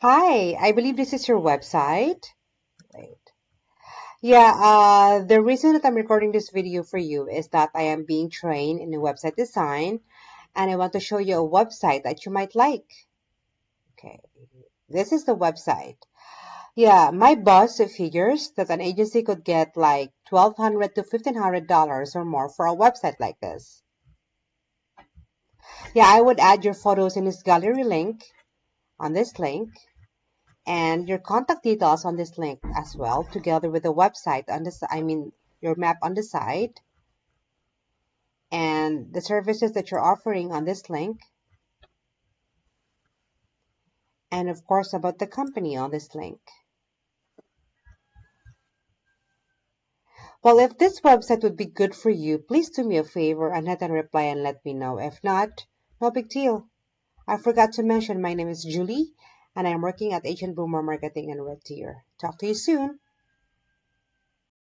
Hi, I believe this is your website. Wait. Yeah, the reason that I'm recording this video for you is that I am being trained in website design and I want to show you a website that you might like. Okay, this is the website. Yeah, my boss figures that an agency could get like $1,200 to $1,500 or more for a website like this. Yeah, I would add your photos in this gallery link on this link and your contact details on this link as well, together with the website on this, your map on the side, and the services that you're offering on this link, and of course about the company on this link. Well, if this website would be good for you, please do me a favor and hit and reply and let me know. If not, no big deal. I forgot to mention my name is Julie and I'm working at Agent Boomer Marketing and Red Deer. Talk to you soon.